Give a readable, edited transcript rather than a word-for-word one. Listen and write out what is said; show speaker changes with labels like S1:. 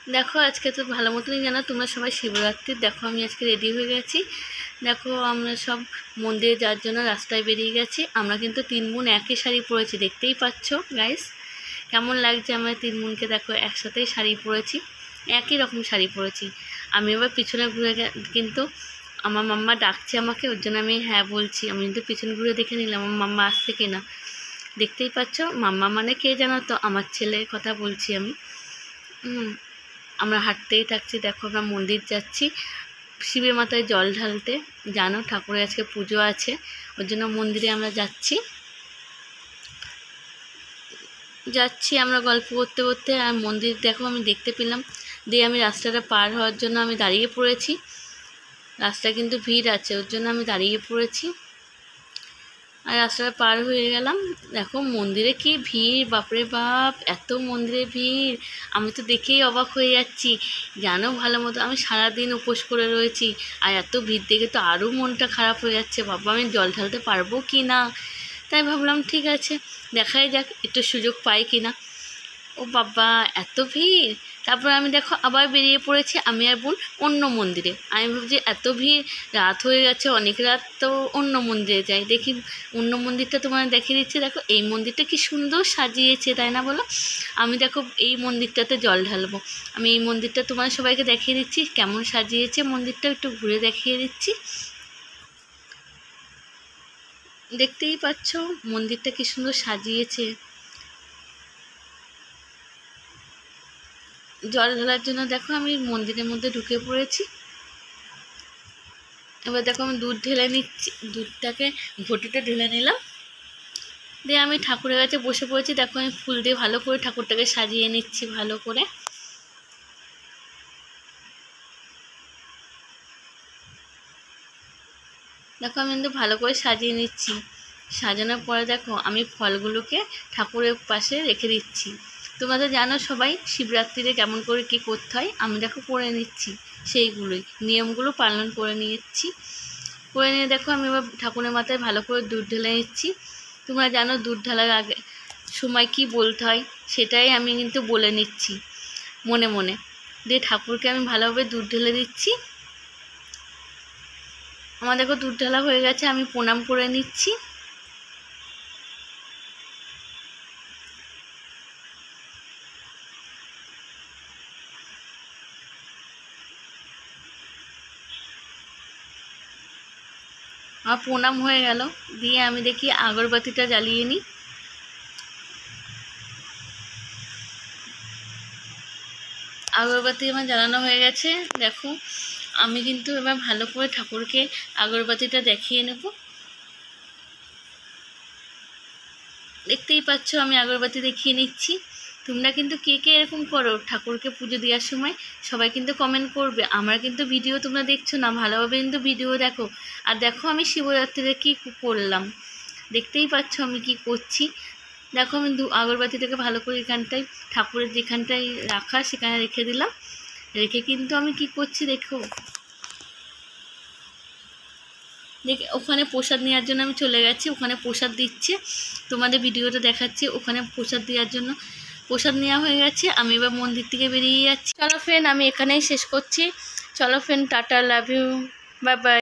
S1: দেখো আজকে তো ভালো মতনই জানো তোমরা সবাই শিবরাত্রির। দেখো আমি আজকে রেডি হয়ে গেছি। দেখো আমরা সব মন্দিরে যাওয়ার জন্য রাস্তায় বেরিয়ে গেছি। আমরা কিন্তু 3 বোন একই শাড়ি পরেছি, দেখতেই পাচ্ছ গাইস কেমন লাগছে। আমরা 3 বোনকে দেখো একসাথেই শাড়ি পরেছি, একই রকম শাড়ি পরেছি। আমি এবার পিছনে ঘুরে কিন্তু আমার মাম্মা ডাকছে আমাকে, ওর জন্য আমি হ্যাঁ বলছি। আমি কিন্তু পিছনে ঘুরে দেখে নিলাম আমার মাম্মা আসছে কিনা। দেখতেই পাচ্ছ মাম্মা মানে কে জানো তো, আমার ছেলের কথা বলছি আমি। আমরা হাঁটতেই থাকছি। দেখো আমরা মন্দির যাচ্ছি শিবের মাথায় জল ঢালতে। জানো ঠাকুরের আজকে পুজো আছে, ওর জন্য মন্দিরে আমরা যাচ্ছি আমরা গল্প করতে করতে। আর মন্দির দেখো আমি দেখতে পেলাম, দিয়ে আমি রাস্তাটা পার হওয়ার জন্য আমি দাঁড়িয়ে পড়েছি। রাস্তায় কিন্তু ভিড় আছে, ওর জন্য আমি দাঁড়িয়ে পড়েছি। আর রাস্তাটা পার হয়ে গেলাম। দেখো মন্দিরে কি ভিড়, বাপরে বাপ, এত মন্দিরে ভিড় আমি তো দেখেই অবাক হয়ে যাচ্ছি। জানো ভালো মতো আমি সারাদিন উপোস করে রয়েছি, আর এত ভিড় দেখে তো আরও মনটা খারাপ হয়ে যাচ্ছে। বাবা আমি জল ঢালতে পারবো কি না, তাই ভাবলাম ঠিক আছে দেখাই যাক একটু সুযোগ পাই কি না। ও বাবা এত ভিড়। তারপর আমি দেখো আবার বেরিয়ে পড়েছি আমি আর বোন অন্য মন্দিরে। আমি ভাবছি এত ভিড়, রাত হয়ে গেছে অনেক রাত, তো অন্য মন্দিরে যাই। দেখি অন্য মন্দিরটা তোমার দেখিয়ে দিচ্ছে। দেখো এই মন্দিরটা কি সুন্দর সাজিয়েছে, তাই না বলো। আমি দেখো এই মন্দিরটাতে জল ঢালবো। আমি এই মন্দিরটা তোমার সবাইকে দেখিয়ে দিচ্ছি কেমন সাজিয়েছে মন্দিরটা, একটু ঘুরে দেখিয়ে দিচ্ছি। দেখতেই পাচ্ছ মন্দিরটা কি সুন্দর সাজিয়েছে। জল ঢালার জন্য দেখো আমি মন্দিরের মধ্যে ঢুকে পড়েছি। এবার দেখো আমি দুধ ঢেলে নিচ্ছি, দুধটাকে ঘটিতে ঢেলে নিলাম, দিয়ে আমি ঠাকুরের কাছে বসে পড়েছি। দেখো আমি ফুল দিয়ে ভালো করে ঠাকুরটাকে সাজিয়ে নিচ্ছি ভালো করে। দেখো আমি কিন্তু ভালো করে সাজিয়ে নিচ্ছি। সাজানোর পরে দেখো আমি ফলগুলোকে ঠাকুরের পাশে রেখে দিচ্ছি। তোমরা তো জানো সবাই শিবরাত্রিতে কেমন করে কী করতে হয়, আমি দেখো করে নিচ্ছি সেইগুলোই, নিয়মগুলো পালন করে নিচ্ছি। করে নিয়ে দেখো আমি এবার ঠাকুরের মাথায় ভালো করে দুধ ঢেলে নিচ্ছি। তোমরা জানো দুধ ঢালার আগে সময় কি বলতে হয়, সেটাই আমি কিন্তু বলে নিচ্ছি মনে মনে। দিয়ে ঠাকুরকে আমি ভালোভাবে দুধ ঢেলে দিচ্ছি। আমার দেখো দুধ ঢালা হয়ে গেছে, আমি প্রণাম করে নিচ্ছি। আমার প্রণাম হয়ে গেল, দিয়ে আমি দেখি আগরবাতিটা জ্বালিয়ে নিই। আগরবাতি আমার জ্বালানো হয়ে গেছে। দেখো আমি কিন্তু এবার ভালো করে ঠাকুরকে আগরবাতিটা দেখিয়ে নেব। দেখতেই পাচ্ছ আমি আগরবাতি দেখিয়ে নিচ্ছি। তোমরা কিন্তু কে কে এরকম করো ঠাকুরকে পুজো দেওয়ার সময়, সবাই কিন্তু কমেন্ট করবে। আমার কিন্তু ভিডিও তোমরা দেখছো না, ভালোভাবে কিন্তু ভিডিও দেখো। আর দেখো আমি শিবরাত্রিতে কী করলাম, দেখতেই পাচ্ছ আমি কি করছি। দেখো আমি আগরবাতিটাকে ভালো করে এখানটায় ঠাকুরের যেখানটায় রাখা সেখানে রেখে দিলাম। রেখে কিন্তু আমি কি করছি দেখো, ওখানে প্রসাদ নেওয়ার জন্য আমি চলে গেছি। ওখানে প্রসাদ দিচ্ছে, তোমাদের ভিডিওটা দেখাচ্ছি। ওখানে প্রসাদ দেওয়ার জন্য প্রসাদ নেওয়া হয়ে গেছে, আমি এবার মন্দির থেকে বেরিয়ে যাচ্ছি। চলো ফ্রেন্ড আমি এখানেই শেষ করছি। চলো friend tata, love you, bye by.